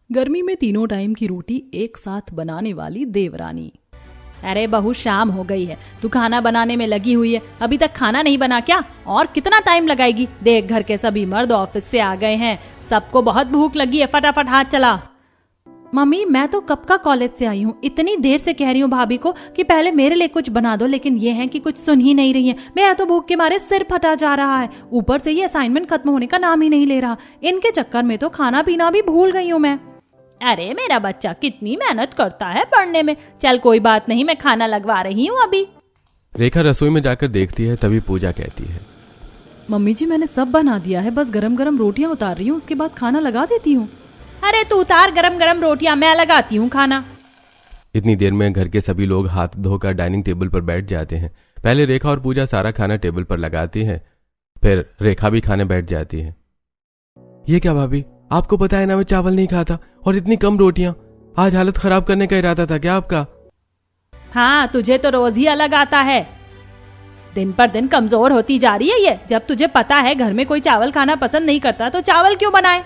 गर्मी में तीनों टाइम की रोटी एक साथ बनाने वाली देवरानी। अरे बहू, शाम हो गई है, तू खाना बनाने में लगी हुई है, अभी तक खाना नहीं बना क्या? और कितना टाइम लगाएगी? देख, घर के सभी मर्द ऑफिस से आ गए हैं, सबको बहुत भूख लगी है, फटाफट हाथ चला। मम्मी, मैं तो कब का कॉलेज से आई हूँ, इतनी देर से कह रही हूँ भाभी को कि पहले मेरे लिए कुछ बना दो, लेकिन ये है कि कुछ सुन ही नहीं रही है। मेरा तो भूख के मारे सिर फटा जा रहा है, ऊपर से ये असाइनमेंट खत्म होने का नाम ही नहीं ले रहा। इनके चक्कर में तो खाना पीना भी भूल गई हूँ मैं। अरे मेरा बच्चा कितनी मेहनत करता है पढ़ने में। चल कोई बात नहीं, मैं खाना लगवा रही हूँ अभी। रेखा रसोई में जाकर देखती है, तभी पूजा कहती है, मम्मी जी मैंने सब बना दिया है, बस गरम गरम रोटियां उतार रही हूँ, उसके बाद खाना लगा देती हूँ। अरे तू उतार गरम गरम रोटियां, मैं लगाती हूँ खाना। इतनी देर में घर के सभी लोग हाथ धोकर डाइनिंग टेबल पर बैठ जाते हैं। पहले रेखा और पूजा सारा खाना टेबल पर लगाती है, फिर रेखा भी खाने बैठ जाती है। ये क्या भाभी, आपको पता है ना मैं चावल नहीं खाता, और इतनी कम रोटियां, आज हालत खराब करने का इरादा था क्या आपका? हाँ, तुझे तो रोज ही अलग आता है, दिन पर दिन कमजोर होती जा रही है ये। जब तुझे पता है घर में कोई चावल खाना पसंद नहीं करता तो चावल क्यों बनाए?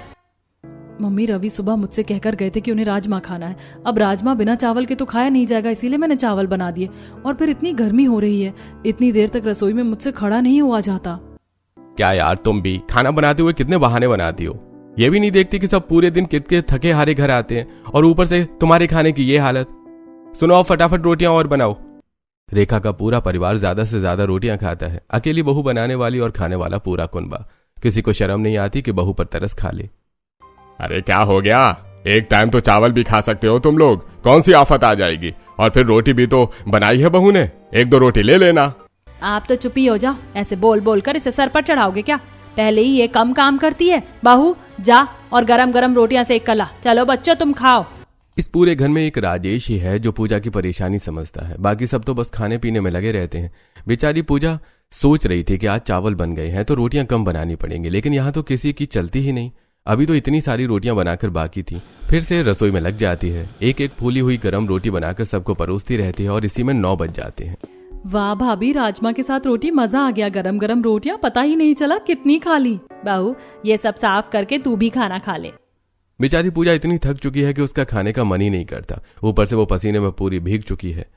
मम्मी, रवि सुबह मुझसे कहकर गए थे कि उन्हें राजमा खाना है। अब राजमा बिना चावल के तो खाया नहीं जाएगा, इसीलिए मैंने चावल बना दिए। और फिर इतनी गर्मी हो रही है, इतनी देर तक रसोई में मुझसे खड़ा नहीं हुआ जाता। क्या यार, तुम भी खाना बनाते हुए कितने बहाने बनाती हो। ये भी नहीं देखती कि सब पूरे दिन कितने थके हारे घर आते हैं, और ऊपर से तुम्हारे खाने की ये हालत। सुनो, अब फटाफट रोटियां और बनाओ। रेखा का पूरा परिवार ज्यादा से ज्यादा रोटियां खाता है, अकेली बहू बनाने वाली और खाने वाला पूरा कुनबा। किसी को शर्म नहीं आती कि बहू पर तरस खा ले। अरे क्या हो गया, एक टाइम तो चावल भी खा सकते हो तुम लोग, कौन सी आफत आ जाएगी? और फिर रोटी भी तो बनाई है बहू ने, एक दो रोटी ले लेना। आप तो चुप ही हो जाओ, ऐसे बोल बोल कर इसे सर पर चढ़ाओगे क्या? पहले ही ये कम काम करती है। बहू जा और गरम गरम रोटियां सेक कर ला। चलो बच्चों, तुम खाओ। इस पूरे घर में एक राजेश ही है जो पूजा की परेशानी समझता है, बाकी सब तो बस खाने पीने में लगे रहते हैं। बेचारी पूजा सोच रही थी कि आज चावल बन गए हैं तो रोटियां कम बनानी पड़ेंगी, लेकिन यहाँ तो किसी की चलती ही नहीं। अभी तो इतनी सारी रोटियां बनाकर बाकी थी। फिर से रसोई में लग जाती है, एक एक फूली हुई गर्म रोटी बनाकर सबको परोसती रहती है, और इसी में 9 बज जाते हैं। वाह भाभी, राजमा के साथ रोटी, मजा आ गया। गरम गरम रोटियां, पता ही नहीं चला कितनी खा ली। बहू, ये सब साफ करके तू भी खाना खा ले। बेचारी पूजा इतनी थक चुकी है कि उसका खाने का मन ही नहीं करता, ऊपर से वो पसीने में पूरी भीग चुकी है।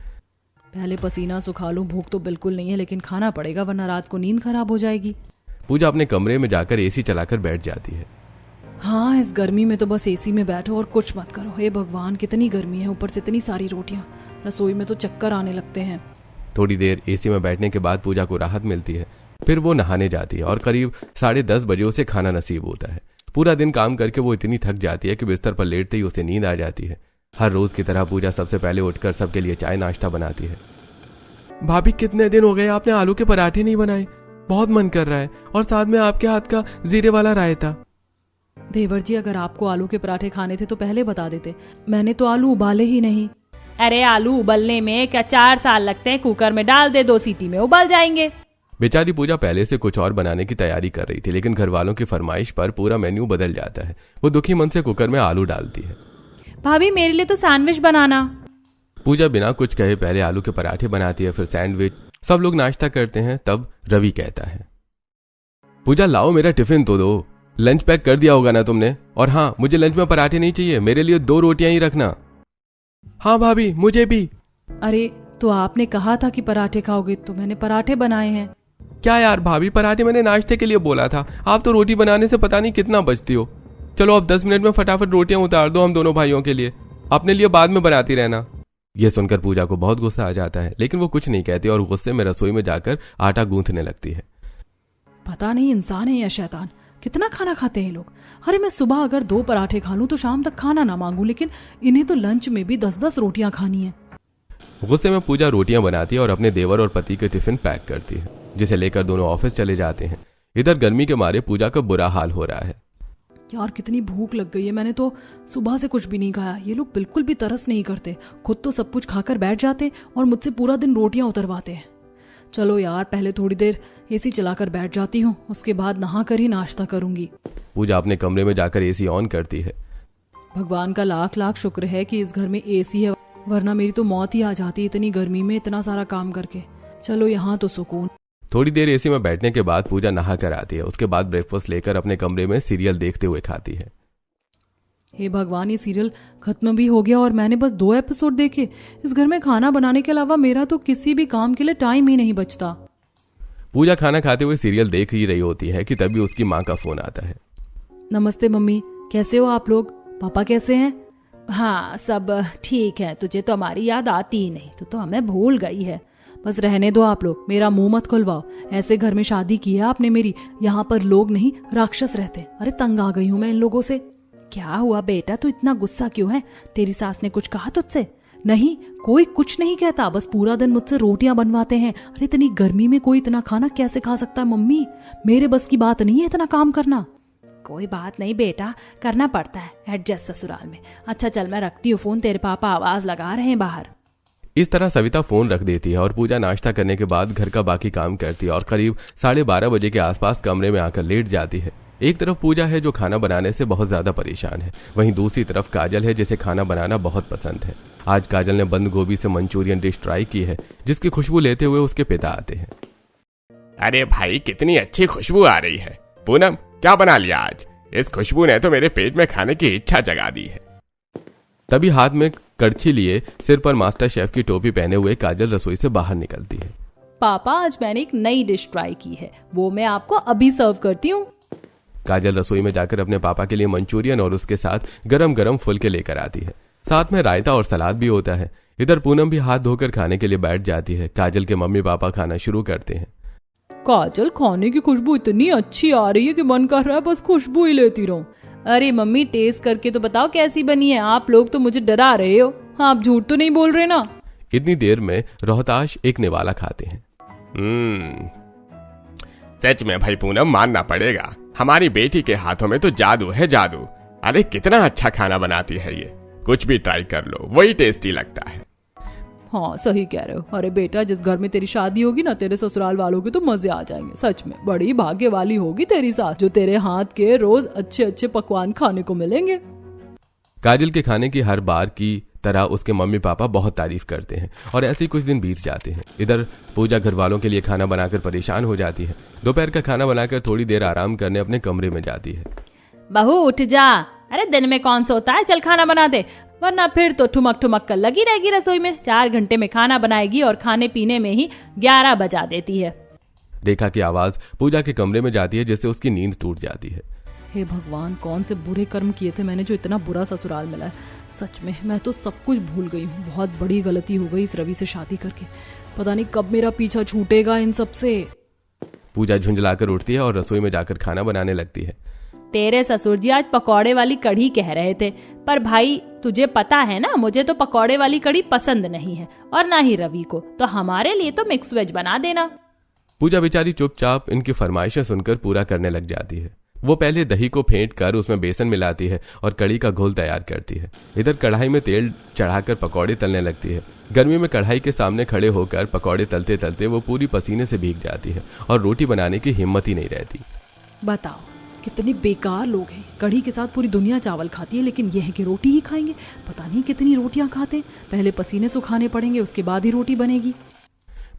पहले पसीना सुखा लूं, भूख तो बिल्कुल नहीं है, लेकिन खाना पड़ेगा वरना रात को नींद खराब हो जाएगी। पूजा अपने कमरे में जाकर एसी चलाकर बैठ जाती है। हाँ, इस गर्मी में तो बस एसी में बैठो और कुछ मत करो। हे भगवान, कितनी गर्मी है, ऊपर से इतनी सारी रोटियां, रसोई में तो चक्कर आने लगते हैं। थोड़ी देर एसी में बैठने के बाद पूजा को राहत मिलती है। फिर वो नहाने जाती है और करीब 10:30 बजे उसे खाना नसीब होता है। पूरा दिन काम करके वो इतनी थक जाती है कि बिस्तर पर लेटते ही उसे नींद आ जाती है। हर रोज की तरह पूजा सबसे पहले उठकर सबके लिए चाय नाश्ता बनाती है। भाभी, कितने दिन हो गए आपने आलू के पराठे नहीं बनाए, बहुत मन कर रहा है, और साथ में आपके हाथ का जीरे वाला रायता। देवर जी, अगर आपको आलू के पराठे खाने थे तो पहले बता देते, मैंने तो आलू उबाले ही नहीं। अरे आलू उबलने में क्या 4 साल लगते हैं, कुकर में डाल दे, 2 सीटी में उबल जाएंगे। बेचारी पूजा पहले से कुछ और बनाने की तैयारी कर रही थी, लेकिन घर वालों की फरमाइश पर पूरा मेन्यू बदल जाता है। वो दुखी मन से कुकर में आलू डालती है। भाभी, मेरे लिए तो सैंडविच बनाना। पूजा बिना कुछ कहे पहले आलू के पराठे बनाती है, फिर सैंडविच। सब लोग नाश्ता करते हैं, तब रवि कहता है, पूजा लाओ मेरा टिफिन तो दो, लंच पैक कर दिया होगा ना तुमने? और हाँ, मुझे लंच में पराठे नहीं चाहिए, मेरे लिए 2 रोटियां ही रखना। हाँ भाभी, मुझे भी। अरे तो आपने कहा था कि पराठे खाओगे, तो मैंने पराठे बनाए हैं। क्या यार भाभी, पराठे मैंने नाश्ते के लिए बोला था, आप तो रोटी बनाने से पता नहीं कितना बचती हो। चलो अब 10 मिनट में फटाफट रोटियां उतार दो हम दोनों भाइयों के लिए, अपने लिए बाद में बनाती रहना। यह सुनकर पूजा को बहुत गुस्सा आ जाता है, लेकिन वो कुछ नहीं कहती और गुस्से में रसोई में जाकर आटा गूंथने लगती है। पता नहीं इंसान है या शैतान, कितना खाना खाते हैं लोग। अरे मैं सुबह अगर 2 पराठे खा लूं तो शाम तक खाना ना मांगू, लेकिन इन्हें तो लंच में भी 10-10 रोटियां खानी है। गुस्से में पूजा रोटियां बनाती है और अपने देवर और पति के टिफिन पैक करती है, जिसे लेकर दोनों ऑफिस चले जाते हैं। इधर गर्मी के मारे पूजा का बुरा हाल हो रहा है। यार कितनी भूख लग गई है, मैंने तो सुबह से कुछ भी नहीं खाया। ये लोग बिल्कुल भी तरस नहीं करते, खुद तो सब कुछ खाकर बैठ जाते और मुझसे पूरा दिन रोटियां उतरवाते हैं। चलो यार, पहले थोड़ी देर एसी चलाकर बैठ जाती हूँ, उसके बाद नहा कर ही नाश्ता करूंगी। पूजा अपने कमरे में जाकर एसी ऑन करती है। भगवान का लाख लाख शुक्र है कि इस घर में एसी है, वरना मेरी तो मौत ही आ जाती इतनी गर्मी में इतना सारा काम करके। चलो यहाँ तो सुकून। थोड़ी देर एसी में बैठने के बाद पूजा नहा कर आती है। उसके बाद ब्रेकफास्ट लेकर अपने कमरे में सीरियल देखते हुए खाती है। हे भगवान, ये सीरियल खत्म भी हो गया और मैंने बस 2 एपिसोड देखे। इस घर में खाना बनाने के अलावा मेरा तो किसी भी काम के लिए टाइम ही नहीं बचता। पूजा खाना खाते हुए सीरियल देख ही रही होती है कि तभी उसकी माँ का फोन आता है। नमस्ते मम्मी, कैसे हो आप लोग? पापा कैसे हैं? हाँ, सब ठीक है। तुझे तो हमारी याद आती ही नहीं, तो हमें भूल गई है। बस रहने दो आप लोग, मेरा मुंह मत खुलवाओ। ऐसे घर में शादी की है आपने मेरी, यहाँ पर लोग नहीं राक्षस रहते। अरे तंग आ गई हूँ मैं इन लोगों से। क्या हुआ बेटा, तू इतना गुस्सा क्यों है? तेरी सास ने कुछ कहा तुझसे? नहीं, कोई कुछ नहीं कहता, बस पूरा दिन मुझसे रोटियां बनवाते हैं। अरे इतनी गर्मी में कोई इतना खाना कैसे खा सकता है मम्मी? मेरे बस की बात नहीं है इतना काम करना। कोई बात नहीं बेटा, करना पड़ता है, एडजस्ट ससुराल में। अच्छा चल, मैं रखती हूँ फोन, तेरे पापा आवाज लगा रहे हैं बाहर। इस तरह सविता फोन रख देती है और पूजा नाश्ता करने के बाद घर का बाकी काम करती है और करीब 12:30 बजे के आसपास कमरे में आकर लेट जाती है। एक तरफ पूजा है जो खाना बनाने से बहुत ज्यादा परेशान है, वहीं दूसरी तरफ काजल है जिसे खाना बनाना बहुत पसंद है। आज काजल ने बंद गोभी से मंचूरियन डिश ट्राई की है, जिसकी खुशबू लेते हुए उसके पिता आते हैं। अरे भाई, कितनी अच्छी खुशबू आ रही है। पूनम, क्या बना लिया आज? इस खुशबू ने तो मेरे पेट में खाने की इच्छा जगा दी है। तभी हाथ में कड़छी लिए सिर पर मास्टर शेफ की टोपी पहने हुए काजल रसोई से बाहर निकलती है। पापा, आज मैंने एक नई डिश ट्राई की है, वो मैं आपको अभी सर्व करती हूँ। काजल रसोई में जाकर अपने पापा के लिए मंचूरियन और उसके साथ गरम गरम फुलके लेकर आती है। साथ में रायता और सलाद भी होता है। इधर पूनम भी हाथ धोकर खाने के लिए बैठ जाती है। काजल के मम्मी पापा खाना शुरू करते हैं। काजल, खाने की खुशबू इतनी अच्छी आ रही है कि मन कर रहा है बस खुशबू ही लेती रहूं। अरे मम्मी, टेस्ट करके तो बताओ कैसी बनी है। आप लोग तो मुझे डरा रहे हो। हाँ, आप झूठ तो नहीं बोल रहे ना? इतनी देर में रोहताश एक निवाला खाते हैं। सच में भाई पूनम, मानना पड़ेगा, हमारी बेटी के हाथों में तो जादू है, जादू। अरे कितना अच्छा खाना बनाती है ये, कुछ भी ट्राई कर लो वही टेस्टी लगता है। हाँ, सही कह रहे हो। अरे बेटा, जिस घर में तेरी शादी होगी ना, तेरे ससुराल वालों के तो मजे आ जाएंगे। सच में बड़ी भाग्य वाली होगी तेरी सास, जो तेरे हाथ के रोज अच्छे अच्छे पकवान खाने को मिलेंगे। काजल के खाने की हर बार की तरह उसके मम्मी पापा बहुत तारीफ करते हैं और ऐसे ही कुछ दिन बीत जाते हैं। इधर पूजा घर वालों के लिए खाना बनाकर परेशान हो जाती है। दोपहर का खाना बनाकर थोड़ी देर आराम करने अपने कमरे में जाती है। बहू उठ जा। अरे दिन में कौन सोता है, चल खाना बना दे, वरना फिर तो ठुमक ठुमक कर लगी रहेगी रसोई में। 4 घंटे में खाना बनाएगी और खाने पीने में ही 11 बजा देती है। रेखा की आवाज पूजा के कमरे में जाती है, जिससे उसकी नींद टूट जाती है। हे भगवान, कौन से बुरे कर्म किए थे मैंने जो इतना बुरा ससुराल मिला है। सच में मैं तो सब कुछ भूल गई हूँ। बहुत बड़ी गलती हो गई इस रवि से शादी करके। पता नहीं कब मेरा पीछा छूटेगा इन सब से। पूजा झुंझलाकर उठती है और रसोई में जाकर खाना बनाने लगती है। तेरे ससुर जी आज पकौड़े वाली कढ़ी कह रहे थे, पर भाई तुझे पता है ना, मुझे तो पकौड़े वाली कढ़ी पसंद नहीं है और ना ही रवि को, तो हमारे लिए तो मिक्स वेज बना देना। पूजा बेचारी चुपचाप इनकी फरमाइशें सुनकर पूरा करने लग जाती है। वो पहले दही को फेंट कर उसमें बेसन मिलाती है और कढ़ी का घोल तैयार करती है। इधर कढ़ाई में तेल चढ़ाकर पकौड़े तलने लगती है। गर्मी में कढ़ाई के सामने खड़े होकर पकौड़े तलते तलते वो पूरी पसीने से भीग जाती है और रोटी बनाने की हिम्मत ही नहीं रहती। बताओ कितने बेकार लोग हैं। कढ़ी के साथ पूरी दुनिया चावल खाती है, लेकिन यह है कि रोटी ही खाएंगे। पता नहीं कितनी रोटियां खाते हैं। पहले पसीने सुखाने पड़ेंगे, उसके बाद ही रोटी बनेगी।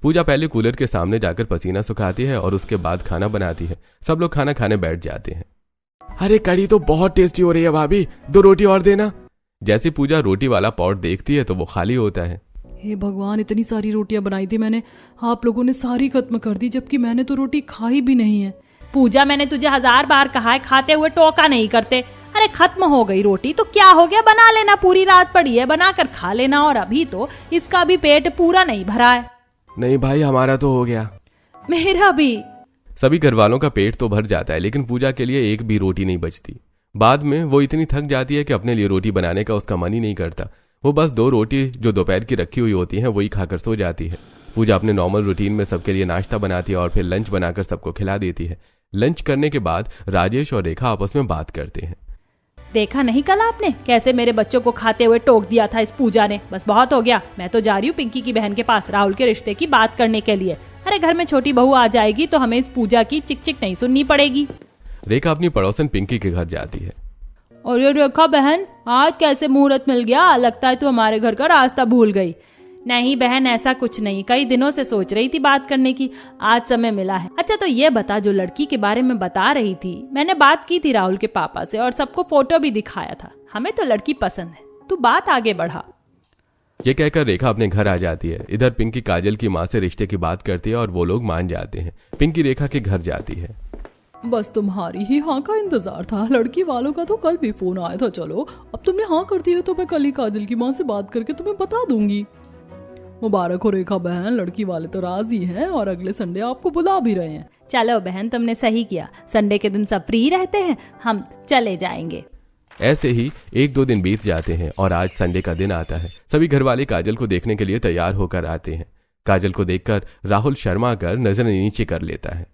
पूजा पहले कूलर के सामने जाकर पसीना सुखाती है और उसके बाद खाना बनाती है। सब लोग खाना खाने बैठ जाते हैं। अरे कढ़ी तो बहुत टेस्टी हो रही है भाभी, 2 रोटी और देना। जैसे पूजा रोटी वाला पॉट देखती है तो वो खाली होता है। हे भगवान, इतनी सारी रोटियां बनाई थी मैंने, आप लोगों ने सारी खत्म कर दी, जबकि मैंने तो रोटी खाई भी नहीं है। पूजा, मैंने तुझे 1000 बार कहा है, खाते हुए टोका नहीं करते। अरे खत्म हो गई रोटी तो क्या हो गया, बना लेना, पूरी रात पड़ी है, बनाकर खा लेना। और अभी तो इसका भी पेट पूरा नहीं भरा है। नहीं भाई, हमारा तो हो गया। मेरा भी। सभी घर वालों का पेट तो भर जाता है, लेकिन पूजा के लिए एक भी रोटी नहीं बचती। बाद में वो इतनी थक जाती है कि अपने लिए रोटी बनाने का उसका मन ही नहीं करता। वो बस 2 रोटी जो दोपहर की रखी हुई होती हैं वही खाकर सो जाती है। पूजा अपने नॉर्मल रूटीन में सबके लिए नाश्ता बनाती है और फिर लंच बनाकर सबको खिला देती है। लंच करने के बाद राजेश और रेखा आपस में बात करते हैं। देखा नहीं कल आपने कैसे मेरे बच्चों को खाते हुए टोक दिया था इस पूजा ने। बस बहुत हो गया, मैं तो जा रही हूँ पिंकी की बहन के पास राहुल के रिश्ते की बात करने के लिए। अरे घर में छोटी बहू आ जाएगी तो हमें इस पूजा की चिक चिक नहीं सुननी पड़ेगी। रेखा अपनी पड़ोसन पिंकी के घर जाती है। और ये रेखा बहन, आज कैसे मुहूर्त मिल गया? लगता है तू हमारे घर का रास्ता भूल गई। नहीं बहन, ऐसा कुछ नहीं, कई दिनों से सोच रही थी बात करने की, आज समय मिला है। अच्छा तो ये बता, जो लड़की के बारे में बता रही थी, मैंने बात की थी राहुल के पापा से और सबको फोटो भी दिखाया था। हमें तो लड़की पसंद है, तू बात आगे बढ़ा। ये कहकर रेखा अपने घर आ जाती है। इधर पिंकी काजल की माँ से रिश्ते की बात करती है और वो लोग मान जाते हैं। पिंकी रेखा के घर जाती है। बस तुम्हारी ही हाँ का इंतजार था, लड़की वालों का तो कल भी फोन आया था। चलो अब तुमने हाँ कर दी है तो मैं कल ही काजल की माँ से बात करके तुम्हें बता दूंगी। मुबारक हो रेखा बहन, लड़की वाले तो राजी हैं और अगले संडे आपको बुला भी रहे हैं। चलो बहन, तुमने सही किया, संडे के दिन सब फ्री रहते हैं, हम चले जाएंगे। ऐसे ही 1-2 दिन बीत जाते हैं और आज संडे का दिन आता है। सभी घर वाले काजल को देखने के लिए तैयार होकर आते हैं। काजल को देखकर राहुल शर्मा कर नजर नीचे कर लेता है।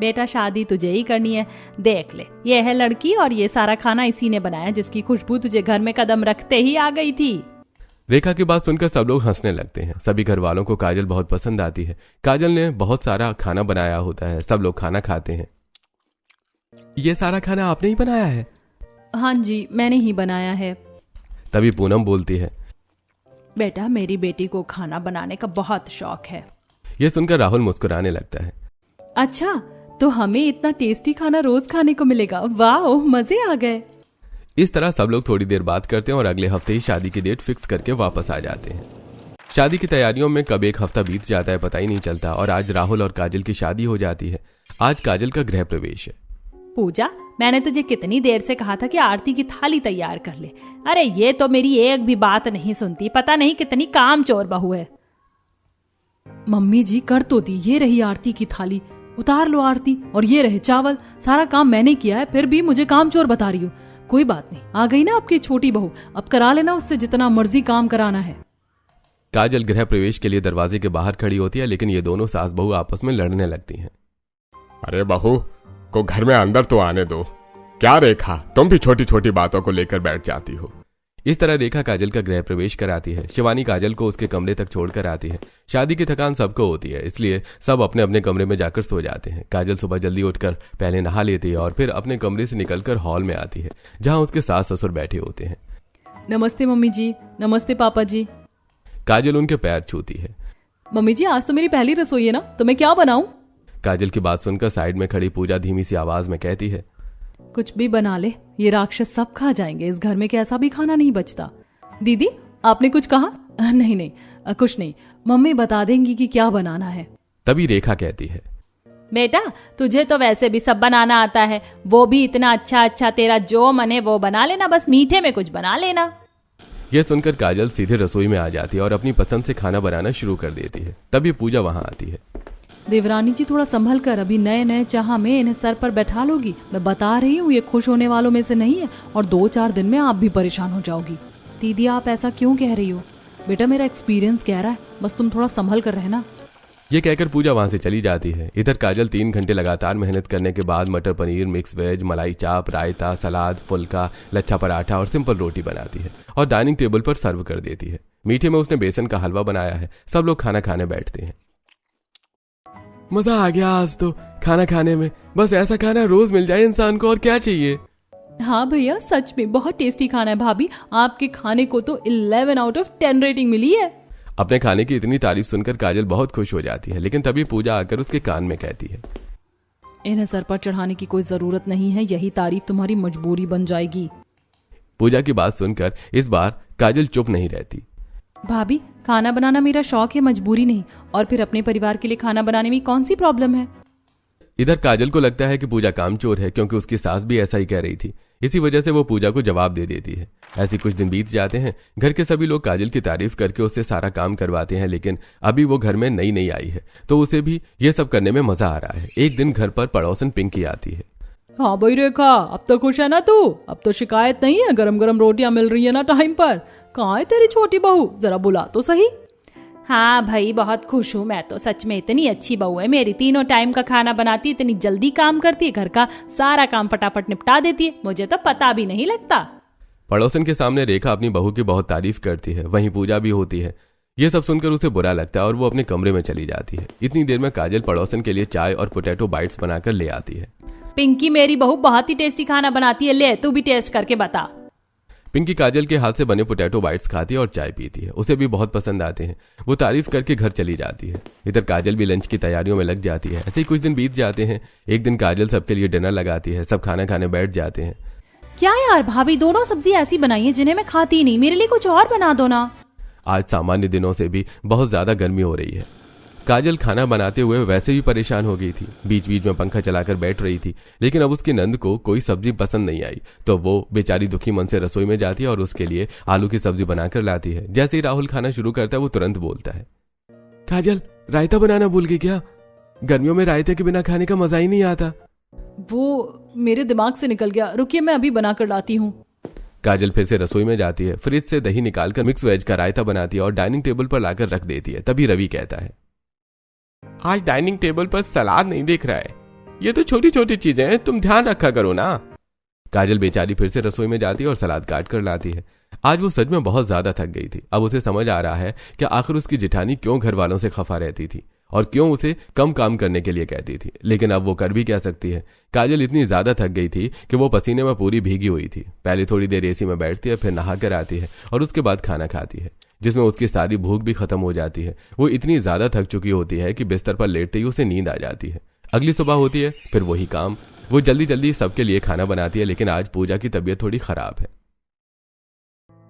बेटा शादी तुझे ही करनी है, देख ले ये है लड़की और ये सारा खाना इसी ने बनाया जिसकी खुशबू तुझे घर में कदम रखते ही आ गई थी। रेखा की बात सुनकर सब लोग हंसने लगते हैं। सभी घर वालों को काजल बहुत पसंद आती है। काजल ने बहुत सारा खाना बनाया होता है, सब लोग खाना खाते हैं। ये सारा खाना आपने ही बनाया है? हाँ जी, मैंने ही बनाया है। तभी पूनम बोलती है, बेटा मेरी बेटी को खाना बनाने का बहुत शौक है। ये सुनकर राहुल मुस्कुराने लगता है। अच्छा तो हमें इतना टेस्टी खाना रोज खाने को मिलेगा, वाह मजे आ गए। इस तरह सब लोग थोड़ी देर बात करते हैं और अगले हफ्ते ही शादी की डेट फिक्स करके वापस आ जाते हैं। शादी की तैयारियों में कब एक हफ्ता बीत जाता है पता ही नहीं चलता और आज राहुल और काजल की शादी हो जाती है। आज काजल का गृह प्रवेश है। पूजा, मैंने तुझे कितनी देर से कहा था कि आरती की थाली तैयार कर ले। अरे ये तो मेरी एक भी बात नहीं सुनती, पता नहीं कितनी कामचोर बहू है। मम्मी जी कर तो दी, ये रही आरती की थाली, उतार लो आरती, और ये रहे चावल। सारा काम मैंने किया है, फिर भी मुझे कामचोर बता रही हो। कोई बात नहीं, आ गई ना आपकी छोटी बहू, अब करा लेना उससे जितना मर्जी काम कराना है। काजल गृह प्रवेश के लिए दरवाजे के बाहर खड़ी होती है, लेकिन ये दोनों सास बहू आपस में लड़ने लगती हैं। अरे बहू को घर में अंदर तो आने दो। क्या रेखा, तुम भी छोटी छोटी बातों को लेकर बैठ जाती हो। इस तरह रेखा काजल का गृह प्रवेश कराती है। शिवानी काजल को उसके कमरे तक छोड़कर आती है। शादी की थकान सबको होती है, इसलिए सब अपने अपने कमरे में जाकर सो जाते हैं। काजल सुबह जल्दी उठकर पहले नहा लेती है और फिर अपने कमरे से निकलकर हॉल में आती है, जहां उसके सास ससुर बैठे होते हैं। नमस्ते मम्मी जी। नमस्ते पापा जी। काजल उनके पैर छूती है। मम्मी जी आज तो मेरी पहली रसोई है ना, तो मैं क्या बनाऊं? काजल की बात सुनकर साइड में खड़ी पूजा धीमी सी आवाज में कहती है, कुछ भी बना ले, ये राक्षस सब खा जाएंगे, इस घर में कैसा भी खाना नहीं बचता। दीदी आपने कुछ कहा? नहीं कुछ नहीं, मम्मी बता देंगी कि क्या बनाना है। तभी रेखा कहती है, बेटा तुझे तो वैसे भी सब बनाना आता है, वो भी इतना अच्छा, तेरा जो मन है वो बना लेना, बस मीठे में कुछ बना लेना। यह सुनकर काजल सीधे रसोई में आ जाती है और अपनी पसंद से खाना बनाना शुरू कर देती है। तभी पूजा वहां आती है। देवरानी जी थोड़ा संभल कर, अभी नए नए चाह में इन्हें सर पर बैठा लोगी। मैं बता रही हूँ ये खुश होने वालों में से नहीं है और 2-4 दिन में आप भी परेशान हो जाओगी। दीदी आप ऐसा क्यों कह रही हो? बेटा मेरा एक्सपीरियंस कह रहा है, बस तुम थोड़ा संभल कर रहना। ये कहकर पूजा वहां से चली जाती है। इधर काजल 3 घंटे लगातार मेहनत करने के बाद मटर पनीर, मिक्स वेज, मलाई चाप, रायता, सलाद, फुल्का, लच्छा पराठा और सिंपल रोटी बनाती है और डाइनिंग टेबल पर सर्व कर देती है। मीठे में उसने बेसन का हलवा बनाया है। सब लोग खाना खाने बैठते हैं। मजा आ गया आज तो खाना खाने में, बस ऐसा खाना रोज मिल जाए इंसान को, और क्या चाहिए। हाँ भैया सच में बहुत टेस्टी खाना है। भाभी आपके खाने को तो 11 आउट ऑफ 10 रेटिंग मिली है। अपने खाने की इतनी तारीफ सुनकर काजल बहुत खुश हो जाती है, लेकिन तभी पूजा आकर उसके कान में कहती है, इन्हें सर पर चढ़ाने की कोई जरूरत नहीं है, यही तारीफ तुम्हारी मजबूरी बन जाएगी। पूजा की बात सुनकर इस बार काजल चुप नहीं रहती। भाभी खाना बनाना मेरा शौक है, मजबूरी नहीं, और फिर अपने परिवार के लिए खाना बनाने में कौन सी प्रॉब्लम है? इधर काजल को लगता है कि पूजा कामचोर है, क्योंकि उसकी सास भी ऐसा ही कह रही थी। इसी वजह से वो पूजा को जवाब दे देती है। ऐसे कुछ दिन बीत जाते हैं। घर के सभी लोग काजल की तारीफ करके उससे सारा काम करवाते हैं, लेकिन अभी वो घर में नई आई है तो उसे भी ये सब करने में मजा आ रहा है। एक दिन घर पर पड़ोसन पिंकी आती है। हाँ भाई रेखा, अब तो खुश है ना तू? अब तो शिकायत नहीं है, गरम गरम रोटियां मिल रही है ना टाइम पर। कहाँ है तेरी छोटी बहू, जरा बुला तो सही। हाँ भाई बहुत खुश हूँ मैं तो, सच में इतनी अच्छी बहू है मेरी, तीनों टाइम का खाना बनाती, इतनी जल्दी काम करती है, घर का सारा काम फटाफट निपटा देती है, मुझे तो पता भी नहीं लगता। पड़ोसन के सामने रेखा अपनी बहू की बहुत तारीफ करती है। वहीं पूजा भी होती है। ये सब सुनकर उसे बुरा लगता है और वो अपने कमरे में चली जाती है। इतनी देर में काजल पड़ोसन के लिए चाय और पोटैटो बाइट्स बनाकर ले आती है। पिंकी मेरी बहू बहुत ही टेस्टी खाना बनाती है, ले तू भी टेस्ट करके बता। पिंकी काजल के हाथ से बने पोटैटो बाइट्स खाती है और चाय पीती है। उसे भी बहुत पसंद आते हैं। वो तारीफ करके घर चली जाती है। इधर काजल भी लंच की तैयारियों में लग जाती है। ऐसे ही कुछ दिन बीत जाते हैं। एक दिन काजल सबके लिए डिनर लगाती है। सब खाना खाने बैठ जाते हैं। क्या यार भाभी, दोनों सब्जी ऐसी बनाई है जिन्हें मैं खाती नहीं, मेरे लिए कुछ और बना दो ना। आज सामान्य दिनों से भी बहुत ज्यादा गर्मी हो रही है। काजल खाना बनाते हुए वैसे भी परेशान हो गई थी। बीच बीच में पंखा चलाकर बैठ रही थी, लेकिन अब उसकी नंद को कोई सब्जी पसंद नहीं आई, तो वो बेचारी दुखी मन से रसोई में जाती है और उसके लिए आलू की सब्जी बनाकर लाती है। जैसे ही राहुल खाना शुरू करता है वो तुरंत बोलता है, काजल रायता बनाना भूल गई क्या? गर्मियों में रायते के बिना खाने का मजा ही नहीं आता। वो मेरे दिमाग से निकल गया, रुकिए मैं अभी बना कर लाती हूँ। काजल फिर से रसोई में जाती है। फ्रिज से दही निकालकर मिक्स वेज का रायता बनाती है और डाइनिंग टेबल पर लाकर रख देती है। तभी रवि कहता है, आज डाइनिंग टेबल पर सलाद नहीं दिख रहा है। ये तो छोटी छोटी चीजें हैं, तुम ध्यान रखा करो ना। काजल बेचारी फिर से रसोई में जाती है और सलाद काट कर लाती है। आज वो सच में बहुत ज्यादा थक गई थी। अब उसे समझ आ रहा है कि आखिर उसकी जेठानी क्यों घर वालों से खफा रहती थी और क्यों उसे कम काम करने के लिए कहती थी। लेकिन अब वो कर भी क्या सकती है। काजल इतनी ज्यादा थक गई थी कि वो पसीने में पूरी भीगी हुई थी। पहले थोड़ी देर एसी में बैठती है, फिर नहा कर आती है और उसके बाद खाना खाती है, जिसमें उसकी सारी भूख भी खत्म हो जाती है। वो इतनी ज्यादा थक चुकी होती है कि बिस्तर पर लेटते ही उसे नींद आ जाती है। अगली सुबह होती है, फिर वही काम। वो जल्दी जल्दी सबके लिए खाना बनाती है, लेकिन आज पूजा की तबीयत थोड़ी खराब है।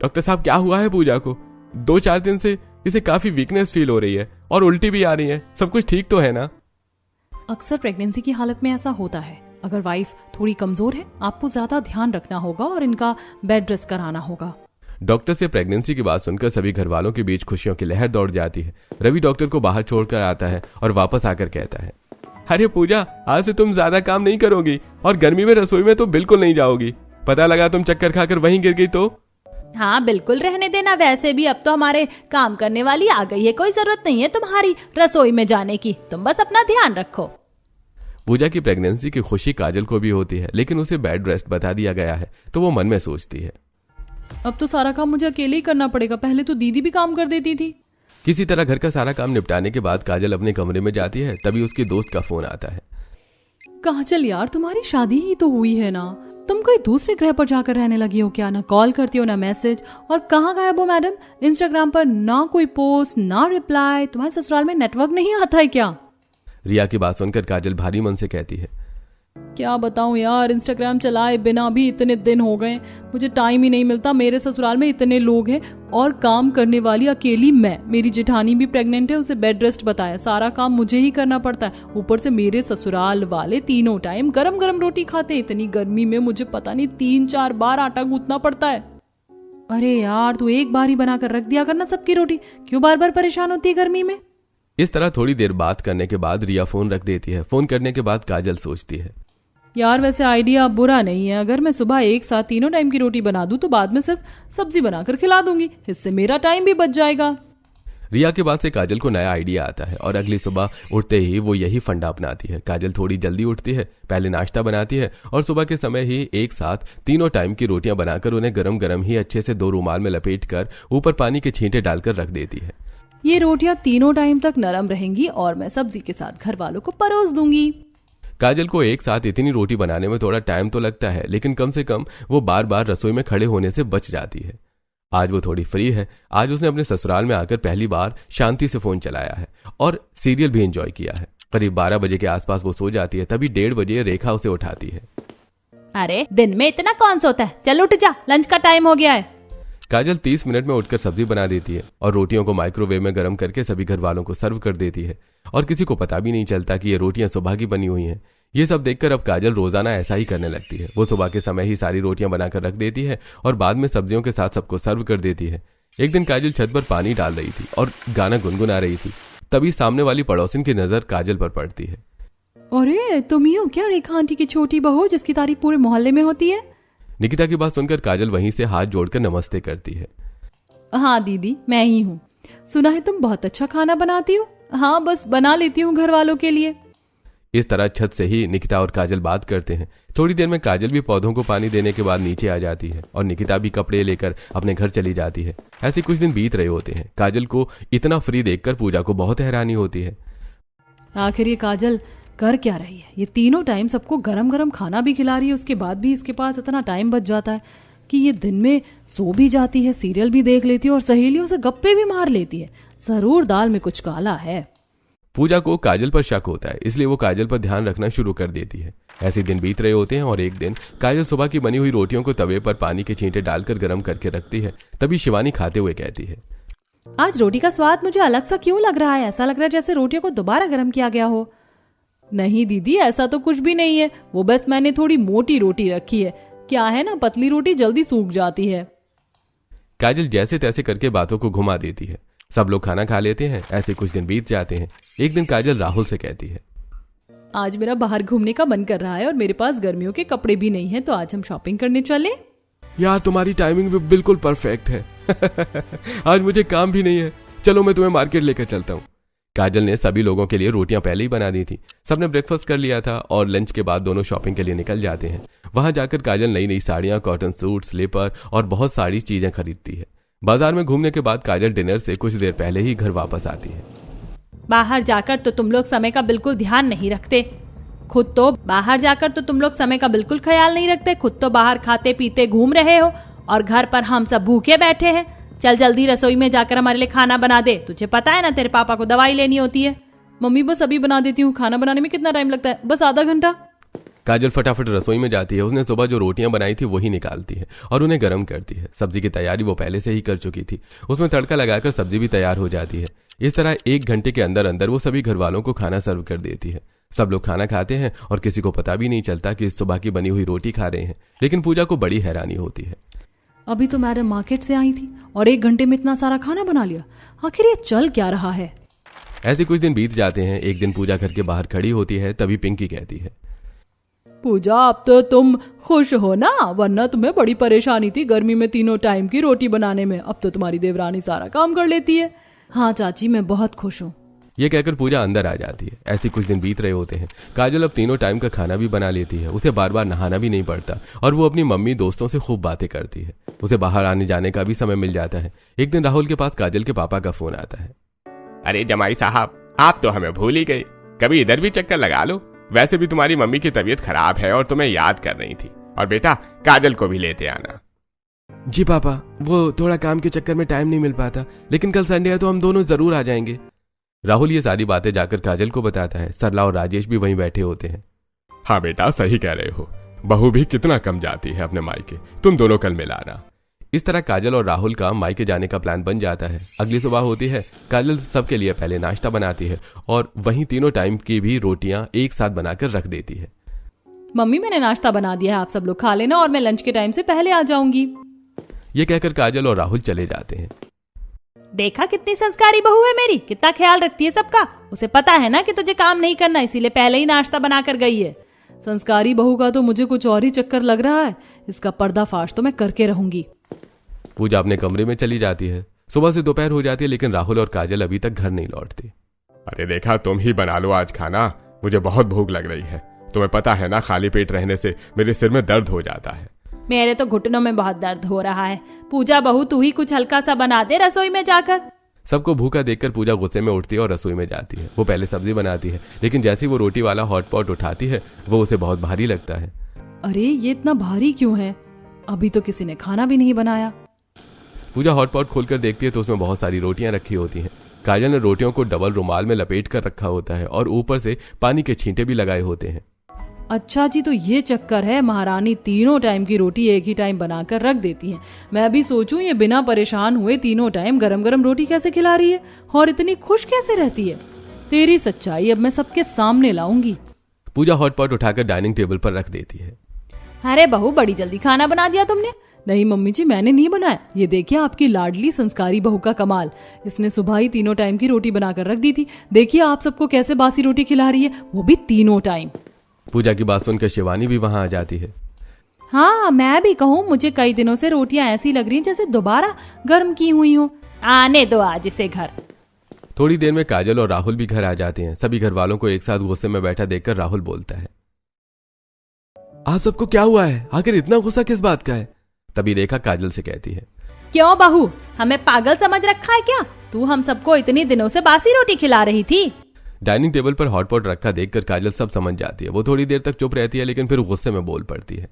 डॉक्टर साहब, क्या हुआ है पूजा को? 2-4 दिन से इसे काफी वीकनेस फील हो रही है और उल्टी भी आ रही है। सब कुछ ठीक तो है ना? अक्सर प्रेगनेंसी की हालत में ऐसा होता है। अगर वाइफ थोड़ी कमजोर है, आपको ज्यादा ध्यान रखना होगा और इनका बेड रेस्ट कराना होगा। डॉक्टर से प्रेगनेंसी की बात सुनकर सभी घर वालों के बीच खुशियों की लहर दौड़ जाती है। रवि डॉक्टर को बाहर छोड़कर आता है और वापस आकर कहता है, अरे पूजा, आज से तुम ज्यादा काम नहीं करोगी और गर्मी में रसोई में तो बिल्कुल नहीं जाओगी। पता लगा तुम चक्कर खाकर वहीं गिर गई तो? हाँ बिल्कुल, रहने देना। वैसे भी अब तो हमारे काम करने वाली आ गई है, कोई जरूरत नहीं है तुम्हारी रसोई में जाने की। तुम बस अपना ध्यान रखो। पूजा की प्रेगनेंसी की खुशी काजल को भी होती है, लेकिन उसे बेड रेस्ट बता दिया गया है, तो वो मन में सोचती है, अब तो सारा काम मुझे अकेले ही करना पड़ेगा। पहले तो दीदी भी काम कर देती थी। किसी तरह घर का सारा काम निपटाने के बाद काजल अपने कमरे में जाती है। तभी उसकी दोस्त का फोन आता है। काजल यार, तुम्हारी शादी ही तो हुई है ना, तुम कोई दूसरे ग्रह पर जाकर रहने लगी हो क्या? ना कॉल करती हो, ना मैसेज। और कहाँ गायब हो मैडम? इंस्टाग्राम पर ना कोई पोस्ट, ना रिप्लाई। तुम्हारे ससुराल में नेटवर्क नहीं आता है क्या? रिया की बात सुनकर काजल भारी मन से कहती है, क्या बताऊं यार, इंस्टाग्राम चलाए बिना भी इतने दिन हो गए, मुझे टाइम ही नहीं मिलता। मेरे ससुराल में इतने लोग हैं और काम करने वाली अकेली मैं। मेरी जेठानी भी प्रेग्नेंट है, उसे बेड रेस्ट बताया। सारा काम मुझे ही करना पड़ता है। ऊपर से मेरे ससुराल वाले तीनों टाइम गरम गरम रोटी खाते हैं। इतनी गर्मी में मुझे पता नहीं 3-4 बार आटा गूंथना पड़ता है। अरे यार, तू एक बार ही बनाकर रख दिया करना सबकी रोटी, क्यों बार बार परेशान होती है गर्मी में? इस तरह थोड़ी देर बात करने के बाद रिया फोन रख देती है। फोन करने के बाद काजल सोचती है, यार वैसे आइडिया बुरा नहीं है। अगर मैं सुबह एक साथ तीनों टाइम की रोटी बना दूं तो बाद में सिर्फ सब्जी बनाकर खिला दूंगी, इससे मेरा टाइम भी बच जाएगा। रिया के बाद से काजल को नया आइडिया आता है और अगली सुबह उठते ही वो यही फंडा अपनाती है। काजल थोड़ी जल्दी उठती है, पहले नाश्ता बनाती है और सुबह के समय ही एक साथ तीनों टाइम की रोटियां बनाकर उन्हें गरम गरम ही अच्छे से 2 रुमाल में लपेट कर ऊपर पानी के छींटे डालकर रख देती है। ये रोटियां तीनों टाइम तक नरम रहेंगी और मैं सब्जी के साथ घर वालों को परोस दूंगी। काजल को एक साथ इतनी रोटी बनाने में थोड़ा टाइम तो लगता है, लेकिन कम से कम वो बार बार रसोई में खड़े होने से बच जाती है। आज वो थोड़ी फ्री है। आज उसने अपने ससुराल में आकर पहली बार शांति से फोन चलाया है और सीरियल भी एंजॉय किया है। करीब 12 बजे के आसपास वो सो जाती है। तभी 1:30 बजे रेखा उसे उठाती है। अरे दिन में इतना कौन सोता है, चल उठ जा, लंच का टाइम हो गया है। काजल 30 मिनट में उठकर सब्जी बना देती है और रोटियों को माइक्रोवेव में गर्म करके सभी घर वालों को सर्व कर देती है और किसी को पता भी नहीं चलता कि ये रोटियां सुबह की बनी हुई हैं। ये सब देखकर अब काजल रोजाना ऐसा ही करने लगती है। वो सुबह के समय ही सारी रोटियां बनाकर रख देती है और बाद में सब्जियों के साथ सबको सर्व कर देती है। एक दिन काजल छत पर पानी डाल रही थी और गाना गुनगुना रही थी। तभी सामने वाली पड़ोसिन की नजर काजल पर पड़ती है। अरे तुम ही हो क्या रेखा आंटी की छोटी बहू जिसकी तारीफ पूरे मोहल्ले में होती है? निकिता की बात सुनकर काजल वहीं से हाथ जोड़कर नमस्ते करती है। हाँ दीदी, मैं ही हूँ। सुना है तुम बहुत अच्छा खाना बनाती हो। हाँ बस बना लेती हूँ घर वालों के लिए। इस तरह छत से ही निकिता और काजल बात करते हैं। थोड़ी देर में काजल भी पौधों को पानी देने के बाद नीचे आ जाती है और निकिता भी कपड़े लेकर अपने घर चली जाती है। ऐसे कुछ दिन बीत रहे होते हैं। काजल को इतना फ्री देखकर पूजा को बहुत हैरानी होती है। आखिर ये काजल कर क्या रही है? ये तीनों टाइम सबको गरम गरम खाना भी खिला रही है, उसके बाद भी इसके पास इतना टाइम बच जाता है। कि ये दिन में सो भी जाती है, सीरियल भी देख लेती है और सहेलियों से गप्पे भी मार लेती है। जरूर दाल में कुछ काला है। पूजा को काजल पर शक होता है, इसलिए वो काजल पर ध्यान रखना शुरू कर देती है। ऐसे दिन बीत रहे होते हैं और एक दिन काजल सुबह की बनी हुई रोटियों को तवे पर पानी के छींटे डालकर गर्म करके रखती है। तभी शिवानी खाते हुए कहती है, आज रोटी का स्वाद मुझे अलग सा क्यों लग रहा है? ऐसा लग रहा है जैसे रोटियों को दोबारा गर्म किया गया हो। नहीं दीदी, ऐसा तो कुछ भी नहीं है, वो बस मैंने थोड़ी मोटी रोटी रखी है। क्या है ना, पतली रोटी जल्दी सूख जाती है। काजल जैसे तैसे करके बातों को घुमा देती है। सब लोग खाना खा लेते हैं। ऐसे कुछ दिन बीत जाते हैं। एक दिन काजल राहुल से कहती है, आज मेरा बाहर घूमने का मन कर रहा है और मेरे पास गर्मियों के कपड़े भी नहीं है, तो आज हम शॉपिंग करने चले। यार तुम्हारी टाइमिंग भी बिल्कुल परफेक्ट है। आज मुझे काम भी नहीं है, चलो मैं तुम्हें मार्केट लेकर चलता हूँ। काजल ने सभी लोगों के लिए रोटियां पहले ही बना दी थी। सबने ब्रेकफास्ट कर लिया था और लंच के बाद दोनों शॉपिंग के लिए निकल जाते हैं। वहां जाकर काजल नई नई साड़ियां, कॉटन सूट, स्लीपर और बहुत सारी चीजें खरीदती है। बाजार में घूमने के बाद काजल डिनर से कुछ देर पहले ही घर वापस आती है। बाहर जाकर तो तुम लोग समय का बिल्कुल ध्यान नहीं रखते। खुद तो बाहर जाकर तो तुम लोग समय का बिल्कुल ख्याल नहीं रखते। खुद तो बाहर खाते पीते घूम रहे हो और घर पर हम सब भूखे बैठे हैं। चल जल्दी रसोई में जाकर हमारे लिए खाना बना दे। तुझे पता है ना, तेरे पापा को दवाई लेनी होती है। मम्मी बस अभी बना देती हूँ। खाना बनाने में कितना टाइम लगता है? बस आधा घंटा। काजल फटाफट रसोई में जाती है। उसने सुबह जो रोटियां बनाई थी वही निकालती है और उन्हें गर्म करती है। सब्जी की तैयारी वो पहले से ही कर चुकी थी। उसमें तड़का लगाकर सब्जी भी तैयार हो जाती है। इस तरह 1 घंटे के अंदर अंदर वो सभी घर वालों को खाना सर्व कर देती है। सब लोग खाना खाते हैं और किसी को पता भी नहीं चलता कि सुबह की बनी हुई रोटी खा रहे हैं। लेकिन पूजा को बड़ी हैरानी होती है। अभी तो मैडम मार्केट से आई थी और 1 घंटे में इतना सारा खाना बना लिया। आखिर ये चल क्या रहा है? ऐसे कुछ दिन बीत जाते हैं। एक दिन पूजा घर के बाहर खड़ी होती है। तभी पिंकी कहती है, पूजा, अब तो तुम खुश हो ना? वरना तुम्हें बड़ी परेशानी थी गर्मी में 3 टाइम की रोटी बनाने में। अब तो तुम्हारी देवरानी सारा काम कर लेती है। हाँ चाची, मैं बहुत खुश हूँ। ये कहकर पूजा अंदर आ जाती है। ऐसे कुछ दिन बीत रहे होते हैं। काजल अब 3 टाइम का खाना भी बना लेती है। उसे बार बार नहाना भी नहीं पड़ता और वो अपनी मम्मी दोस्तों से खूब बातें करती है। उसे बाहर आने जाने का भी समय मिल जाता है। एक दिन राहुल के पास काजल के पापा का फोन आता है। अरे जमाई साहब, आप तो हमें भूल ही गए। कभी इधर भी चक्कर लगा लो। वैसे भी तुम्हारी मम्मी की तबीयत खराब है और तुम्हें याद कर रही थी। और बेटा, काजल को भी लेते आना। जी पापा, वो थोड़ा काम के चक्कर में टाइम नहीं मिल पाता, लेकिन कल संडे है तो हम दोनों जरूर आ जाएंगे। राहुल ये सारी बातें जाकर काजल को बताता है। सरला और राजेश भी वहीं बैठे होते हैं। हाँ बेटा, सही कह रहे हो। बहू भी कितना कम जाती है अपने मायके। तुम दोनों कल मिलाना। इस तरह काजल और राहुल का मायके जाने का प्लान बन जाता है। अगली सुबह होती है। काजल सबके लिए पहले नाश्ता बनाती है और वहीं 3 टाइम की भी रोटियां एक साथ बनाकर रख देती है। मम्मी, मैंने नाश्ता बना दिया है, आप सब लोग खा लेना और मैं लंच के टाइम से पहले आ जाऊंगी। ये कहकर काजल और राहुल चले जाते हैं। देखा कितनी संस्कारी बहू है मेरी, कितना ख्याल रखती है सबका। उसे पता है ना कि तुझे काम नहीं करना, इसीलिए पहले ही नाश्ता बना कर गई है। संस्कारी बहू का तो मुझे कुछ और ही चक्कर लग रहा है। इसका पर्दाफाश तो मैं करके रहूंगी। पूजा अपने कमरे में चली जाती है। सुबह से दोपहर हो जाती है, लेकिन राहुल और काजल अभी तक घर नहीं लौटते। अरे देखा, तुम ही बना लो आज खाना। मुझे बहुत भूख लग रही है। तुम्हें पता है ना, खाली पेट रहने से मेरे सिर में दर्द हो जाता है। मेरे तो घुटनों में बहुत दर्द हो रहा है। पूजा बहू, तू ही कुछ हल्का सा बना दे रसोई में जाकर। सबको भूखा देखकर पूजा गुस्से में उठती है और रसोई में जाती है। वो पहले सब्जी बनाती है, लेकिन जैसे ही वो रोटी वाला हॉट पॉट उठाती है वो उसे बहुत भारी लगता है। अरे ये इतना भारी क्यों है? अभी तो किसी ने खाना भी नहीं बनाया। पूजा हॉट पॉट खोलकर देखती है तो उसमें बहुत सारी रोटियां रखी होती हैं। काजल ने रोटियों को डबल रुमाल में लपेट कर रखा होता है और ऊपर से पानी के छींटे भी लगाए होते हैं। अच्छा जी, तो ये चक्कर है। महारानी 3 टाइम की रोटी एक ही टाइम बनाकर रख देती है। मैं भी सोचूं, ये बिना परेशान हुए 3 टाइम गरम गरम रोटी कैसे खिला रही है और इतनी खुश कैसे रहती है। तेरी सच्चाई अब मैं सबके सामने लाऊंगी। पूजा हॉट पॉट उठाकर डाइनिंग टेबल पर रख देती है। अरे बहू, बड़ी जल्दी खाना बना दिया तुमने। नहीं मम्मी जी, मैंने नहीं बनाया। ये देखिए आपकी लाडली संस्कारी बहू का कमाल। इसने सुबह ही 3 टाइम की रोटी बनाकर रख दी थी। देखिए आप सबको कैसे बासी रोटी खिला रही है, वो भी 3 टाइम। पूजा की बात सुनकर शिवानी भी वहां आ जाती है। हाँ, मैं भी कहूँ, मुझे कई दिनों से रोटियां ऐसी लग रही हैं जैसे दोबारा गर्म की हुई हो। आने दो आज इसे घर। थोड़ी देर में काजल और राहुल भी घर आ जाते हैं। सभी घर वालों को एक साथ गुस्से में बैठा देखकर राहुल बोलता है, आप सबको क्या हुआ है? आखिर इतना गुस्सा किस बात का है? तभी रेखा काजल से कहती है, क्यों बहू, हमें पागल समझ रखा है क्या? तू हम सबको इतनी दिनों से बासी रोटी खिला रही थी। डाइनिंग टेबल पर हॉटपॉट रखा देखकर काजल सब समझ जाती है। वो थोड़ी देर तक चुप रहती है, लेकिन फिर गुस्से में बोल पड़ती है,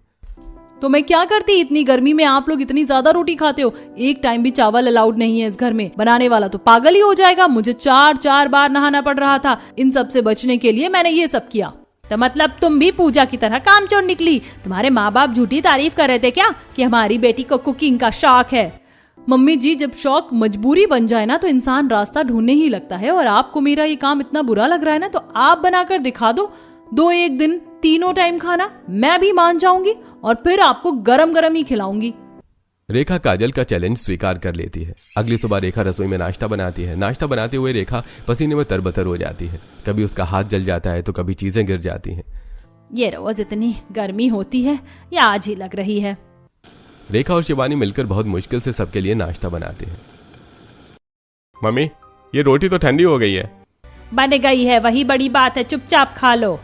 तो मैं क्या करती, इतनी गर्मी में आप लोग इतनी ज्यादा रोटी खाते हो, एक टाइम भी चावल अलाउड नहीं है इस घर में। बनाने वाला तो पागल ही हो जाएगा। मुझे 4 बार नहाना पड़ रहा था। इन सब से बचने के लिए मैंने ये सब किया। तो मतलब तुम भी पूजा की तरह कामचोर निकली। तुम्हारे माँ बाप झूठी तारीफ कर रहे थे क्या कि हमारी बेटी को कुकिंग का शौक है? मम्मी जी, जब शौक मजबूरी बन जाए ना तो इंसान रास्ता ढूंढने ही लगता है। और आपको मेरा ये काम इतना बुरा लग रहा है ना, तो आप बनाकर दिखा दो एक दिन 3 टाइम खाना, मैं भी मान जाऊंगी और फिर आपको गरम गरम ही खिलाऊंगी। रेखा काजल का चैलेंज स्वीकार कर लेती है। अगली सुबह रेखा रसोई में नाश्ता बनाती है। नाश्ता बनाते हुए रेखा पसीने में तरबतर हो जाती है। कभी उसका हाथ जल जाता है तो कभी चीजें गिर जाती हैं। ये रोज इतनी गर्मी होती है या आज ही लग रही है? रेखा और शिवानी मिलकर बहुत मुश्किल से सबके लिए नाश्ता बनाते हैं। मम्मी, ये रोटी तो ठंडी हो गई है। बन गई है, वही बड़ी बात है, चुपचाप खा लो।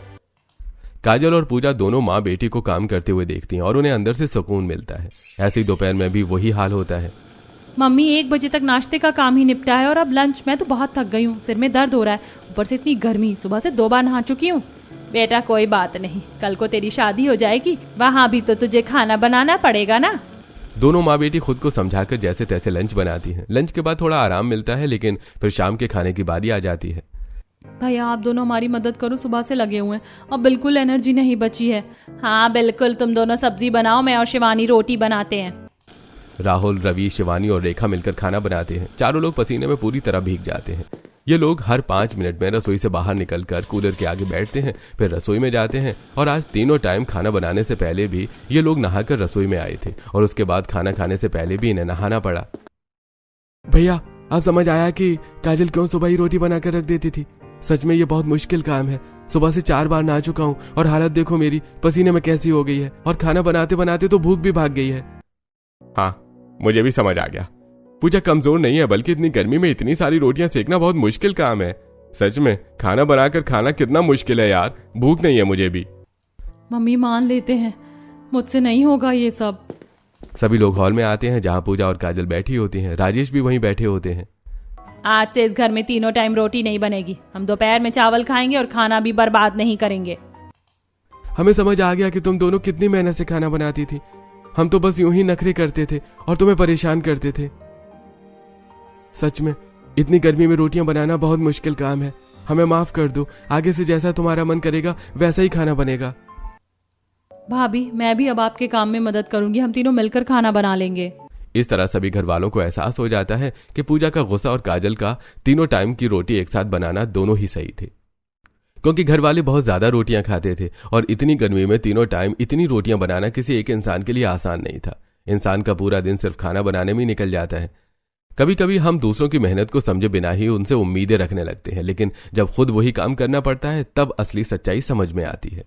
काजल और पूजा दोनों माँ बेटी को काम करते हुए देखती हैं और उन्हें अंदर से सुकून मिलता है। ऐसे ही दोपहर में भी वही हाल होता है। मम्मी 1 बजे तक नाश्ते का काम ही निपटा है और अब लंच। मैं तो बहुत थक गई हूँ, सिर में दर्द हो रहा है, ऊपर से इतनी गर्मी। सुबह से 2 बार नहा चुकी हूँ। बेटा कोई बात नहीं, कल को तेरी शादी हो जाएगी, वहाँ भी तो तुझे खाना बनाना पड़ेगा ना। दोनों माँ बेटी खुद को समझाकर जैसे तैसे लंच बनाती हैं। लंच के बाद थोड़ा आराम मिलता है, लेकिन फिर शाम के खाने की बारी आ जाती है। भैया आप दोनों हमारी मदद करो, सुबह से लगे हुए हैं, अब बिल्कुल एनर्जी नहीं बची है। हाँ बिल्कुल, तुम दोनों सब्जी बनाओ, मैं और शिवानी रोटी बनाते हैं। राहुल, रवि, शिवानी और रेखा मिलकर खाना बनाते हैं। चारों लोग पसीने में पूरी तरह भीग जाते हैं। ये लोग हर 5 मिनट में रसोई से बाहर निकलकर कूलर के आगे बैठते हैं, फिर रसोई में जाते हैं। और आज 3 टाइम खाना बनाने से पहले भी ये लोग नहाकर रसोई में आए थे और उसके बाद खाना खाने से पहले भी इन्हें नहाना पड़ा। भैया, अब समझ आया कि काजल क्यों सुबह ही रोटी बनाकर रख देती थी। सच में ये बहुत मुश्किल काम है। सुबह से 4 बार नहा चुका हूँ और हालत देखो मेरी पसीने में कैसी हो गई है, और खाना बनाते बनाते तो भूख भी भाग गई है। हाँ, मुझे भी समझ आ गया। पूजा कमजोर नहीं है, बल्कि इतनी गर्मी में इतनी सारी रोटियां सेकना बहुत मुश्किल काम है। सच में खाना बनाकर खाना कितना मुश्किल है यार। भूख नहीं है मुझे भी। मम्मी मान लेते हैं, मुझसे नहीं होगा ये सब। सभी लोग हॉल में आते हैं जहाँ पूजा और काजल बैठी होती हैं। राजेश भी वहीं बैठे होते हैं। आज से इस घर में 3 टाइम रोटी नहीं बनेगी। हम दोपहर में चावल खाएंगे और खाना भी बर्बाद नहीं करेंगे। हमें समझ आ गया कि तुम दोनों कितनी मेहनत से खाना बनाती थी। हम तो बस यूं ही नखरे करते थे और तुम्हें परेशान करते थे। सच में इतनी गर्मी में रोटियां बनाना बहुत मुश्किल काम है। हमें माफ कर दो। आगे से जैसा तुम्हारा मन करेगा वैसा ही खाना बनेगा। भाभी, मैं भी अब आपके काम में मदद करूंगी। हम तीनों मिलकर खाना बना लेंगे। इस तरह सभी घर वालों को एहसास हो जाता है कि पूजा का गुस्सा और काजल का 3 टाइम की रोटी एक साथ बनाना दोनों ही सही थे, क्योंकि घर वाले बहुत ज्यादा रोटियां खाते थे और इतनी गर्मी में 3 टाइम इतनी रोटियां बनाना किसी एक इंसान के लिए आसान नहीं था। इंसान का पूरा दिन सिर्फ खाना बनाने में ही निकल जाता है। कभी कभी हम दूसरों की मेहनत को समझे बिना ही उनसे उम्मीदें रखने लगते हैं, लेकिन जब खुद वही काम करना पड़ता है तब असली सच्चाई समझ में आती है।